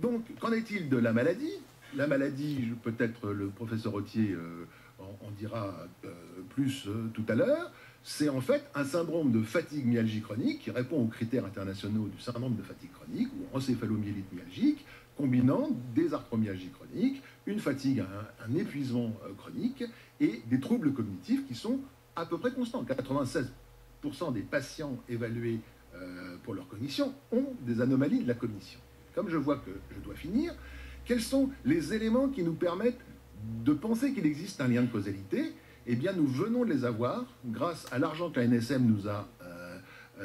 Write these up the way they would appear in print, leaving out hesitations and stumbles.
Donc, qu'en est-il de la maladie? La maladie, peut-être le professeur Autier en dira plus tout à l'heure, c'est en fait un syndrome de fatigue myalgie chronique qui répond aux critères internationaux du syndrome de fatigue chronique ou encéphalomyélite myalgique, combinant des arthromyalgies chroniques, une fatigue, un épuisement chronique et des troubles cognitifs qui sont à peu près constants. 96% des patients évalués pour leur cognition ont des anomalies de la cognition. Comme je vois que je dois finir, quels sont les éléments qui nous permettent de penser qu'il existe un lien de causalité? Eh bien, nous venons de les avoir grâce à l'argent que la NSM nous a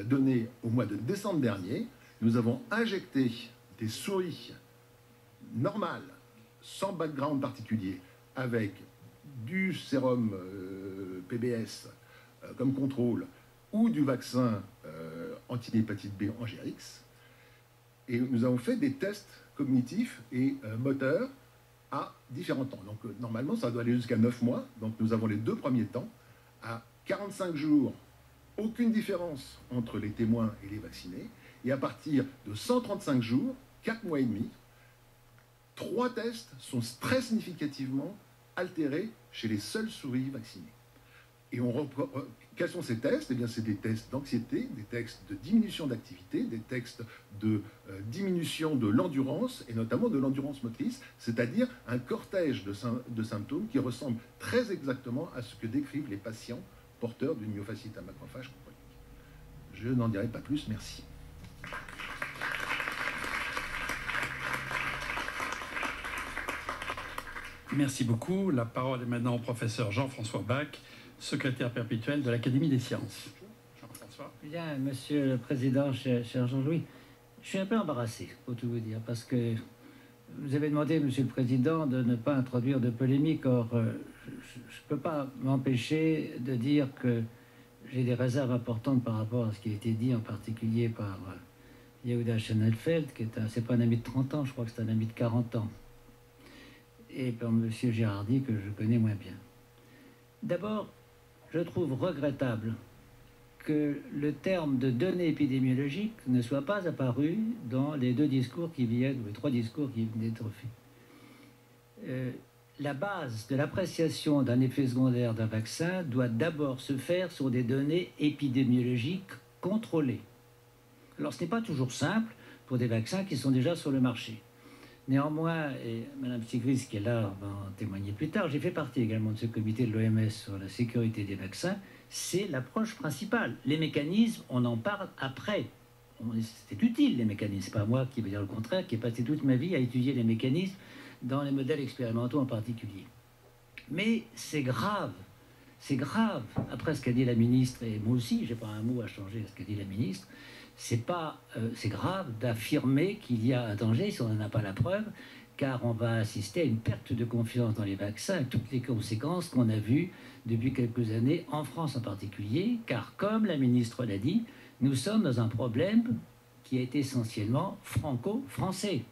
donné au mois de décembre dernier. Nous avons injecté des souris normales, sans background particulier, avec du sérum PBS comme contrôle ou du vaccin anti-hépatite B en GRX. Et nous avons fait des tests cognitifs et moteurs à différents temps. Donc normalement, ça doit aller jusqu'à 9 mois. Donc nous avons les 2 premiers temps. À 45 jours, aucune différence entre les témoins et les vaccinés. Et à partir de 135 jours, 4 mois et demi, 3 tests sont très significativement altérés chez les seules souris vaccinées. Et quels sont ces tests? Eh bien, c'est des tests d'anxiété, des tests de diminution d'activité, des tests de diminution de l'endurance, et notamment de l'endurance motrice, c'est-à-dire un cortège de symptômes qui ressemblent très exactement à ce que décrivent les patients porteurs d'une myofasciite à macrophage chronique. Je n'en dirai pas plus, merci. Merci beaucoup. La parole est maintenant au professeur Jean-François Bach, secrétaire perpétuel de l'Académie des sciences. Jean-François. Bien, Monsieur le Président, cher Jean-Louis, je suis un peu embarrassé, pour tout vous dire, parce que vous avez demandé, Monsieur le Président, de ne pas introduire de polémique. Or, je ne peux pas m'empêcher de dire que j'ai des réserves importantes par rapport à ce qui a été dit, en particulier par Yehuda Schenelfeld, qui est c'est pas un ami de 30 ans, je crois que c'est un ami de 40 ans, et par Monsieur Girardi, que je connais moins bien. D'abord, je trouve regrettable que le terme de données épidémiologiques ne soit pas apparu dans les 2 discours qui viennent, ou les 3 discours qui viennent d'être faits. La base de l'appréciation d'un effet secondaire d'un vaccin doit d'abord se faire sur des données épidémiologiques contrôlées. Alors ce n'est pas toujours simple pour des vaccins qui sont déjà sur le marché. Néanmoins, et Mme Stiglitz, qui est là, va en témoigner plus tard, j'ai fait partie également de ce comité de l'OMS sur la sécurité des vaccins. C'est l'approche principale. Les mécanismes, on en parle après. C'est utile, les mécanismes. C'est pas moi qui vais dire le contraire, qui ai passé toute ma vie à étudier les mécanismes dans les modèles expérimentaux en particulier. Mais c'est grave. C'est grave. Après ce qu'a dit la ministre, et moi aussi, j'ai pas un mot à changer à ce qu'a dit la ministre, c'est grave d'affirmer qu'il y a un danger si on n'en a pas la preuve, car on va assister à une perte de confiance dans les vaccins, et toutes les conséquences qu'on a vues depuis quelques années, en France en particulier, car comme la ministre l'a dit, nous sommes dans un problème qui est essentiellement franco-français.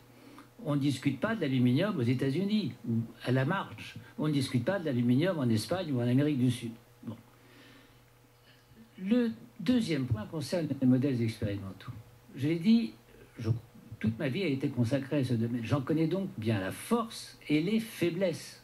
On ne discute pas de l'aluminium aux États-Unis, ou à la marge. On ne discute pas de l'aluminium en Espagne ou en Amérique du Sud. Bon. Le deuxième point concerne les modèles expérimentaux. Je l'ai dit, toute ma vie a été consacrée à ce domaine. J'en connais donc bien la force et les faiblesses.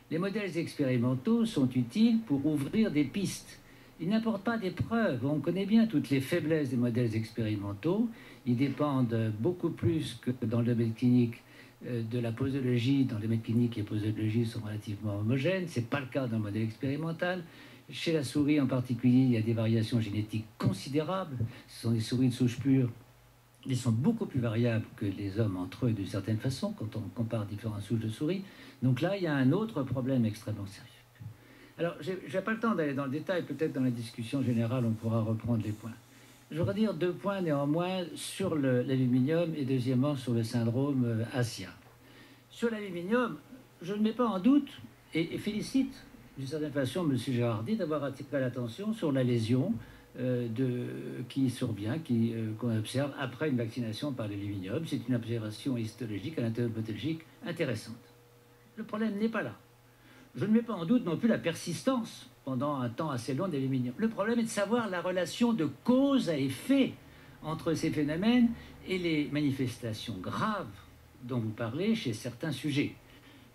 Les modèles expérimentaux sont utiles pour ouvrir des pistes. Ils n'apportent pas des preuves. On connaît bien toutes les faiblesses des modèles expérimentaux. Ils dépendent beaucoup plus que dans le domaine clinique de la posologie. Dans le domaine clinique, les posologies sont relativement homogènes. Ce n'est pas le cas d'un modèle expérimental. Chez la souris en particulier, il y a des variations génétiques considérables. Ce sont des souris de souche pure. Ils sont beaucoup plus variables que les hommes entre eux d'une certaine façon, quand on compare différentes souches de souris. Donc là, il y a un autre problème extrêmement sérieux. Alors, je n'ai pas le temps d'aller dans le détail. Peut-être dans la discussion générale, on pourra reprendre les points. Je voudrais dire 2 points néanmoins sur l'aluminium et deuxièmement sur le syndrome ASIA. Sur l'aluminium, je ne mets pas en doute et félicite d'une certaine façon M. Girardi d'avoir attiré l'attention sur la lésion qui survient, qu'on observe après une vaccination par l'aluminium. C'est une observation histologique, anatomopathologique intéressante. Le problème n'est pas là. Je ne mets pas en doute non plus la persistance pendant un temps assez long d'aluminium. Le problème est de savoir la relation de cause à effet entre ces phénomènes et les manifestations graves dont vous parlez chez certains sujets.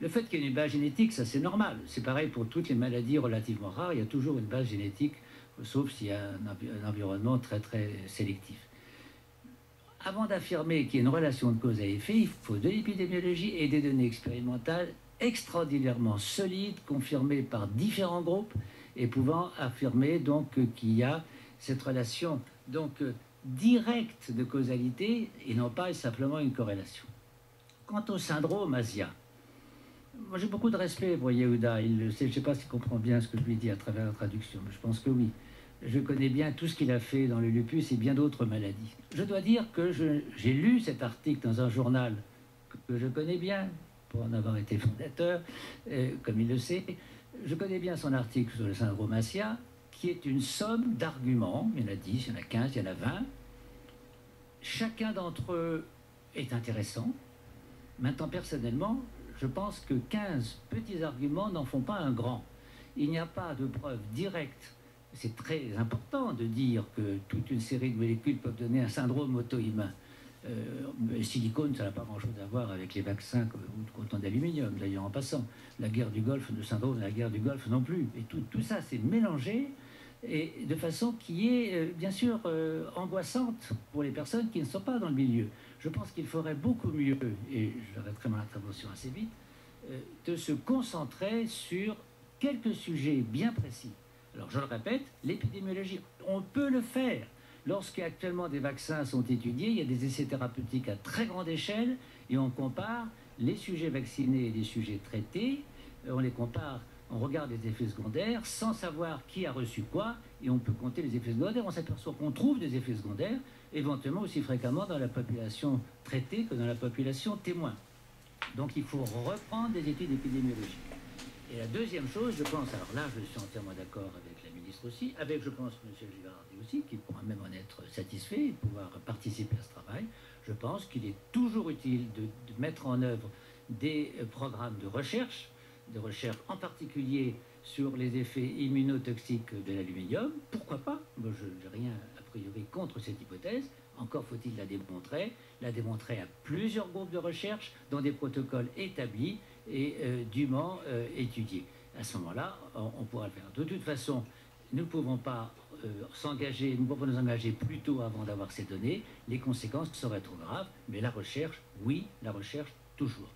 Le fait qu'il y ait une base génétique, ça c'est normal. C'est pareil pour toutes les maladies relativement rares, il y a toujours une base génétique, sauf s'il y a un environnement très très sélectif. Avant d'affirmer qu'il y a une relation de cause à effet, il faut de l'épidémiologie et des données expérimentales extraordinairement solides, confirmées par différents groupes, et pouvant affirmer donc qu'il y a cette relation donc directe de causalité et non pas simplement une corrélation. Quant au syndrome Asia, moi j'ai beaucoup de respect pour Yehuda, il le sait, je ne sais pas s'il comprend bien ce que je lui dis à travers la traduction, mais je pense que oui. Je connais bien tout ce qu'il a fait dans le lupus et bien d'autres maladies. Je dois dire que j'ai lu cet article dans un journal que je connais bien, pour en avoir été fondateur, comme il le sait. Je connais bien son article sur le syndrome Asia, qui est une somme d'arguments. Il y en a 10, il y en a 15, il y en a 20. Chacun d'entre eux est intéressant. Maintenant, personnellement, je pense que 15 petits arguments n'en font pas un grand. Il n'y a pas de preuve directe. C'est très important de dire que toute une série de molécules peuvent donner un syndrome auto-immun. Le silicone, ça n'a pas grand-chose à voir avec les vaccins ou le coton d'aluminium, d'ailleurs en passant. La guerre du Golfe, le syndrome de la guerre du Golfe non plus. Et tout ça, c'est mélangé et de façon qui est, bien sûr, angoissante pour les personnes qui ne sont pas dans le milieu. Je pense qu'il faudrait beaucoup mieux, et j'arrêterai mon intervention assez vite, de se concentrer sur quelques sujets bien précis. Alors, je le répète, l'épidémiologie, on peut le faire. Lorsqu'actuellement des vaccins sont étudiés, il y a des essais thérapeutiques à très grande échelle et on compare les sujets vaccinés et les sujets traités. On les compare, on regarde les effets secondaires sans savoir qui a reçu quoi et on peut compter les effets secondaires. On s'aperçoit qu'on trouve des effets secondaires éventuellement aussi fréquemment dans la population traitée que dans la population témoin. Donc il faut reprendre des études épidémiologiques. Et la deuxième chose, je pense, alors là je suis entièrement d'accord avec la ministre aussi, avec je pense M. Givardi aussi, qui pourra même en être satisfait et pouvoir participer à ce travail. Je pense qu'il est toujours utile de mettre en œuvre des programmes de recherche en particulier sur les effets immunotoxiques de l'aluminium. Pourquoi pas? Moi, je n'ai rien a priori contre cette hypothèse. Encore faut-il la démontrer à plusieurs groupes de recherche dans des protocoles établis et dûment étudiés. À ce moment-là, on pourra le faire. De toute façon, nous ne pouvons pas nous pouvons nous engager plus tôt avant d'avoir ces données. Les conséquences seraient trop graves, mais la recherche, oui, la recherche, toujours.